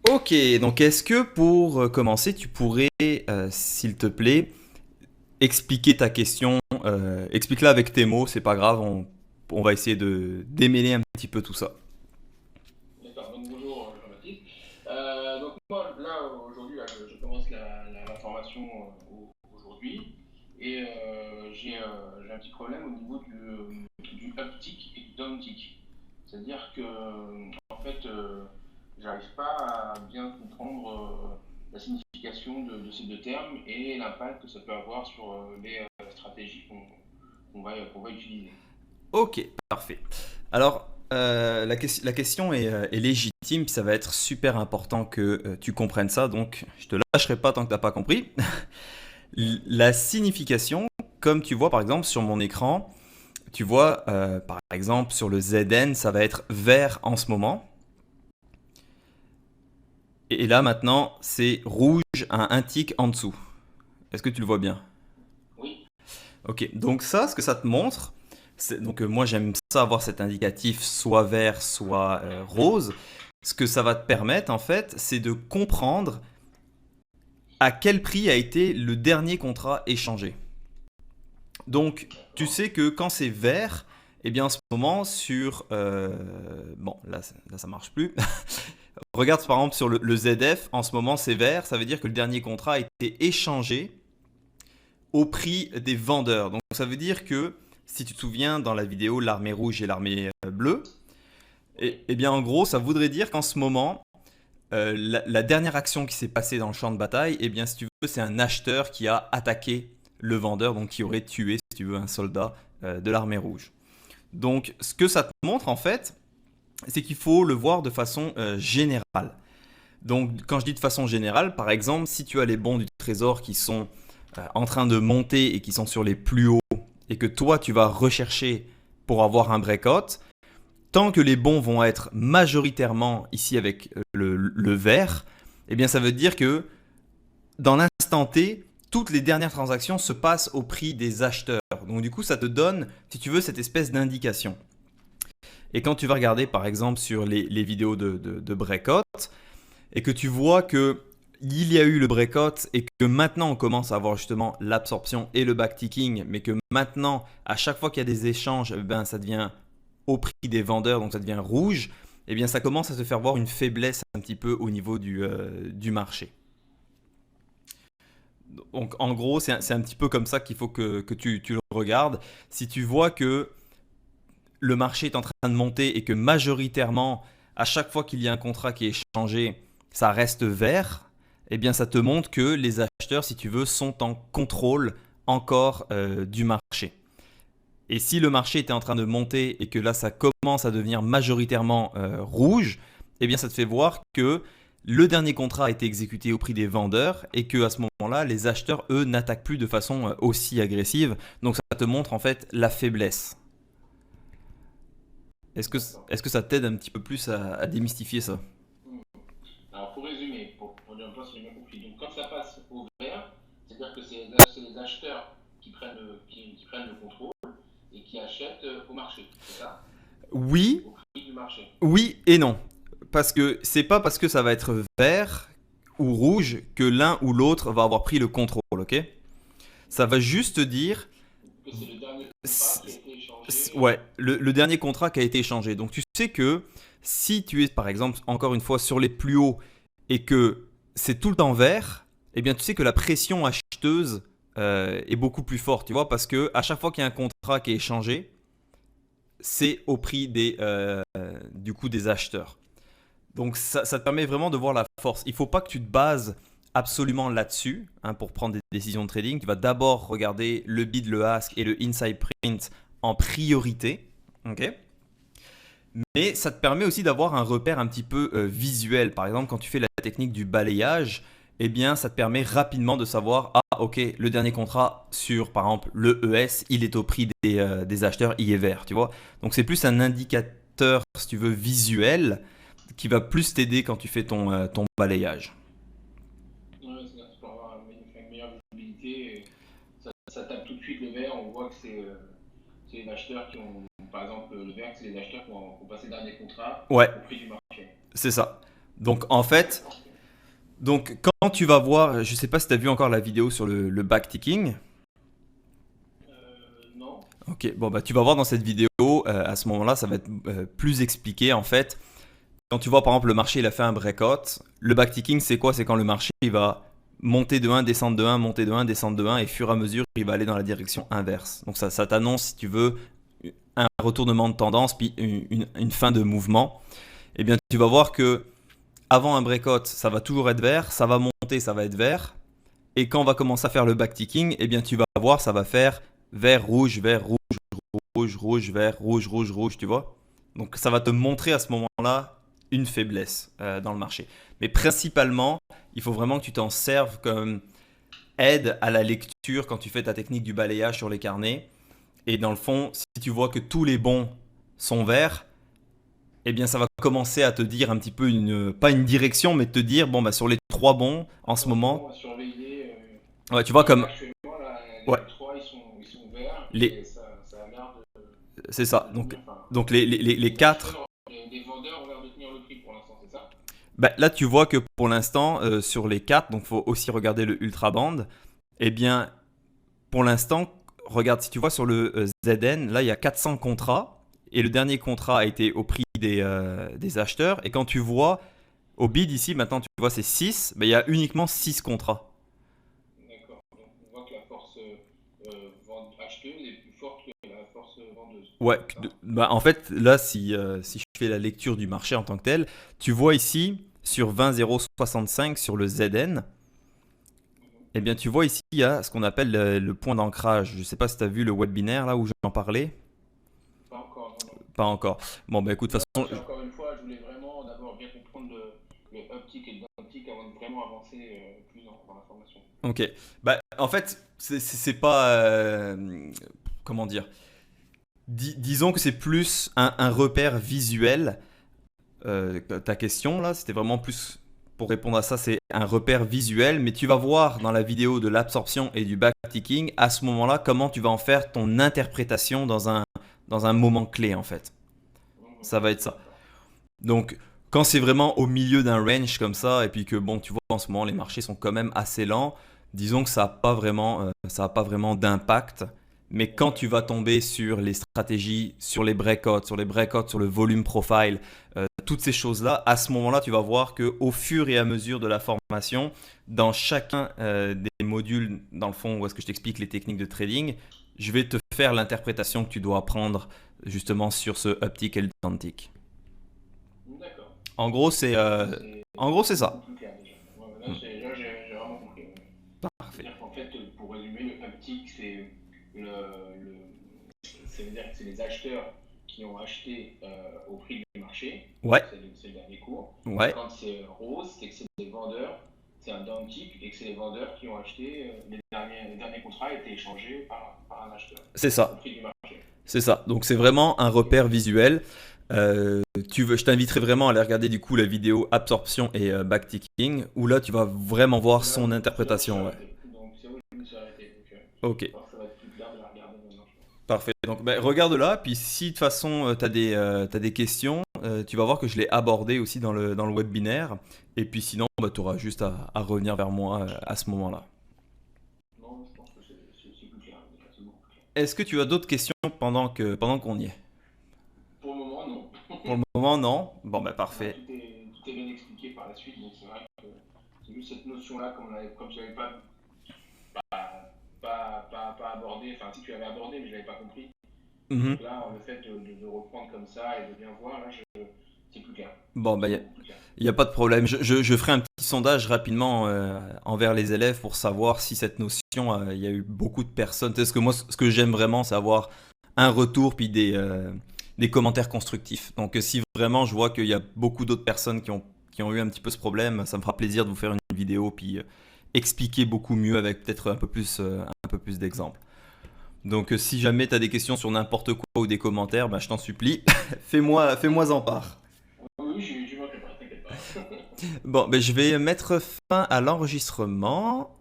Ok, donc est-ce que pour commencer, tu pourrais, s'il te plaît, expliquer ta question, explique-la avec tes mots, c'est pas grave, on va essayer de démêler un petit peu tout ça. D'accord, donc bonjour Jean-Baptiste. Donc moi là aujourd'hui je commence la formation aujourd'hui et j'ai un petit problème au niveau du uptick et du downtick. C'est-à-dire que en fait j'arrive pas à bien comprendre la signification de ces deux termes et l'impact que ça peut avoir sur les stratégies qu'on va utiliser. Ok, parfait. Alors, la question est légitime, puis ça va être super important que tu comprennes ça, donc je te lâcherai pas tant que t'as pas compris. La signification, comme tu vois par exemple sur mon écran, tu vois par exemple sur le ZN, ça va être vert en ce moment. Et là maintenant, c'est rouge à un tic en dessous. Est-ce que tu le vois bien? Oui, Ok, donc ça, ce que ça te montre, donc moi j'aime ça avoir cet indicatif soit vert, soit rose. Ce que ça va te permettre en fait, c'est de comprendre à quel prix a été le dernier contrat échangé. Donc tu d'accord. sais que quand c'est vert, eh bien en ce moment sur... bon, là ça marche plus. Regarde par exemple sur le ZF, en ce moment c'est vert, ça veut dire que le dernier contrat a été échangé au prix des vendeurs. Donc ça veut dire que, si tu te souviens, dans la vidéo, l'armée rouge et l'armée bleue, Oui, et bien en gros, ça voudrait dire qu'en ce moment, la dernière action qui s'est passée dans le champ de bataille, eh bien si tu veux, c'est un acheteur qui a attaqué le vendeur, donc qui aurait tué, si tu veux, un soldat de l'armée rouge. Donc ce que ça te montre en fait, c'est qu'il faut le voir de façon générale. Donc, quand je dis de façon générale, par exemple, si tu as les bons du trésor qui sont en train de monter et qui sont sur les plus hauts, et que toi, tu vas rechercher pour avoir un breakout, tant que les bons vont être majoritairement ici avec le vert, eh bien, ça veut dire que dans l'instant T, toutes les dernières transactions se passent au prix des acheteurs. Donc, du coup, ça te donne, si tu veux, cette espèce d'indication. Et quand tu vas regarder, par exemple, sur les vidéos de breakout, et que tu vois que il y a eu le breakout et que maintenant on commence à avoir justement l'absorption et le backticking, mais que maintenant, à chaque fois qu'il y a des échanges, eh ben, ça devient au prix des vendeurs, donc ça devient rouge, eh bien ça commence à se faire voir une faiblesse un petit peu au niveau du marché. Donc en gros, c'est un petit peu comme ça qu'il faut que tu le regardes. Si tu vois que le marché est en train de monter et que majoritairement, à chaque fois qu'il y a un contrat qui est changé, ça reste vert, eh bien ça te montre que les acheteurs, si tu veux, sont en contrôle encore du marché. Et si le marché était en train de monter et que là ça commence à devenir majoritairement rouge, eh bien ça te fait voir que le dernier contrat a été exécuté au prix des vendeurs et que à ce moment-là, les acheteurs, eux, n'attaquent plus de façon aussi agressive. Donc ça te montre en fait la faiblesse. d'accord. Est-ce que ça t'aide un petit peu plus à démystifier ça? Hmm. Alors, pour résumer, pour dire un peu si j'ai bien compris, donc quand ça passe au vert, c'est-à-dire que c'est les acheteurs qui prennent le contrôle et qui achètent au marché, c'est ça? Oui, Au prix du marché. oui et non. Parce que c'est pas parce que ça va être vert ou rouge que l'un ou l'autre va avoir pris le contrôle, ok? Ça va juste dire, Que c'est le dernier contrat qui a été échangé. ouais, le dernier contrat qui a été échangé. Donc tu sais que si tu es par exemple encore une fois sur les plus hauts et que c'est tout le temps vert, eh bien tu sais que la pression acheteuse est beaucoup plus forte, tu vois, parce que à chaque fois qu'il y a un contrat qui est échangé, c'est au prix du coup des acheteurs. Donc ça te permet vraiment de voir la force. Il ne faut pas que tu te bases absolument là-dessus hein, pour prendre des décisions de trading. Tu vas d'abord regarder le bid, le ask et le inside print en priorité. Ok. Mais ça te permet aussi d'avoir un repère un petit peu visuel. Par exemple, quand tu fais la technique du balayage, eh bien, ça te permet rapidement de savoir, ah ok, le dernier contrat sur, par exemple, le ES, il est au prix des acheteurs, il est vert, tu vois. Donc c'est plus un indicateur, si tu veux, visuel, qui va plus t'aider quand tu fais ton balayage. Ouais, c'est pour avoir une meilleure visibilité. Et ça tape tout de suite le vert, on voit que c'est les acheteurs qui ont, par exemple, le vert, c'est les acheteurs qui ont passé le dernier contrat Ouais, au prix du marché. c'est ça. Donc en fait, donc quand tu vas voir, je sais pas si tu as vu encore la vidéo sur le backticking. Non. Ok, bon bah tu vas voir dans cette vidéo, à ce moment-là, ça va être plus expliqué en fait. Quand tu vois par exemple le marché il a fait un breakout, le backticking c'est quoi? C'est quand le marché il va monter de 1, descendre de 1, monter de 1, descendre de 1 et fur et à mesure il va aller dans la direction inverse. Donc ça t'annonce si tu veux un retournement de tendance puis une fin de mouvement. Eh bien tu vas voir que avant un breakout ça va toujours être vert, ça va monter, ça va être vert. Et quand on va commencer à faire le backticking, eh bien tu vas voir ça va faire vert, rouge, rouge, rouge, vert, rouge, rouge, rouge, tu vois. Donc ça va te montrer à ce moment-là une faiblesse dans le marché. Mais principalement, il faut vraiment que tu t'en serves comme aide à la lecture quand tu fais ta technique du balayage sur les carnets. Et dans le fond, si tu vois que tous les bons sont verts, eh bien ça va commencer à te dire un petit peu pas une direction, mais te dire bon bah sur les trois bons en ce Bon, moment, à surveiller. ouais tu vois Là, comme actuellement, là, ouais les trois, ils sont verts les et ça a l'air c'est ça. de Donc tenir. Enfin, donc les les quatre. acheteurs, les vendeurs ont l'air de tenir le prix pour l'instant, c'est ça? Bah, là, tu vois que pour l'instant, sur les 4, donc il faut aussi regarder le Ultra Band. Eh bien, pour l'instant, regarde, si tu vois sur le ZN, là, il y a 400 contrats. Et le dernier contrat a été au prix des acheteurs. Et quand tu vois au bid ici, maintenant, tu vois, c'est 6. Bah, il y a uniquement 6 contrats. D'accord. Donc on voit que la force acheteuse est plus forte que la force vendeuse. Ouais, C'est ça? bah, en fait, là, si je fais la lecture du marché en tant que tel, tu vois ici, sur 20,065 sur le ZN, Mhm. eh bien, tu vois ici, il y a ce qu'on appelle le point d'ancrage. Je ne sais pas si tu as vu le webinaire là où j'en parlais. Pas encore, non, non. Pas encore. Bon, bah écoute, de Non, toute façon, encore une fois, je voulais vraiment d'abord bien comprendre le uptick et le downtick avant de vraiment avancer plus dans la formation. ok. Bah, en fait, c'est pas. Comment dire? Disons que c'est plus un repère visuel. Ta question là, c'était vraiment plus. Pour répondre à ça, c'est un repère visuel, mais tu vas voir dans la vidéo de l'absorption et du backticking, à ce moment-là, comment tu vas en faire ton interprétation dans un moment clé en fait. Mhm. Ça va être ça. D'accord. Donc, quand c'est vraiment au milieu d'un range comme ça, et puis que bon, tu vois, en ce moment, les marchés sont quand même assez lents, disons que ça a pas vraiment d'impact. Mais quand tu vas tomber sur les stratégies, sur les breakouts, sur le volume profile, toutes ces choses-là, à ce moment-là, tu vas voir que au fur et à mesure de la formation, dans chacun des modules, dans le fond, où est-ce que je t'explique les techniques de trading, je vais te faire l'interprétation que tu dois apprendre justement sur ce uptick et le downtick. D'accord. En gros, en gros, c'est C'est beaucoup ça. plus clair déjà. Ouais, Hmm. là, j'ai vraiment compris. Ouais. Parfait. C'est-à-dire qu'en fait, pour résumer, le uptick, ça veut dire que c'est les acheteurs qui ont acheté au prix du marché, donc Ouais, c'est le dernier cours. Et ouais, quand c'est rose, c'est que c'est les vendeurs, c'est un downtick et que c'est les vendeurs qui ont acheté, les derniers contrats été échangés par un acheteur c'est au ça. prix du marché. C'est ça. Donc c'est vraiment un Ok. repère visuel. Je t'inviterai vraiment à aller regarder du coup la vidéo absorption et backticking, où là tu vas vraiment voir son C'est là où je suis interprétation. Ouais. arrêté. Donc c'est où je me suis arrêté. Donc, Ok, je pense que ça va être plus clair de la regarder maintenant, je pense. parfait. Donc ben, regarde là, puis si de toute façon t'as des questions, tu vas voir que je l'ai abordé aussi dans le webinaire. Et puis sinon, bah, tu auras juste à revenir vers moi à ce moment-là. Non, je pense que c'est plus clair. Déjà, c'est beaucoup plus clair. Est-ce que tu as d'autres questions pendant qu'on y est? Pour le moment, non. Pour le moment, non. Bon, bah Non, parfait. tout est bien expliqué par la suite, donc c'est vrai que c'est juste cette notion-là, comme je n'avais pas abordé, enfin si tu avais abordé, mais je n'avais pas compris. Mhm. Donc là, le fait de reprendre comme ça et de bien voir, là, c'est plus clair. Bon, bah, C'est il beaucoup plus clair. n'y a pas de problème. Je ferai un petit sondage rapidement envers les élèves pour savoir si cette notion, il y a eu beaucoup de personnes. Tu sais, ce que moi, ce que j'aime vraiment, c'est avoir un retour puis des commentaires constructifs. Donc, si vraiment je vois qu'il y a beaucoup d'autres personnes qui ont eu un petit peu ce problème, ça me fera plaisir de vous faire une vidéo puis expliquer beaucoup mieux avec peut-être un peu plus d'exemples. Donc, si jamais tu as des questions sur n'importe quoi ou des commentaires, bah, je t'en supplie, fais-moi en part. Oui, oui, je ne manquerai pas, t'inquiète pas. Bon, ben, je vais mettre fin à l'enregistrement.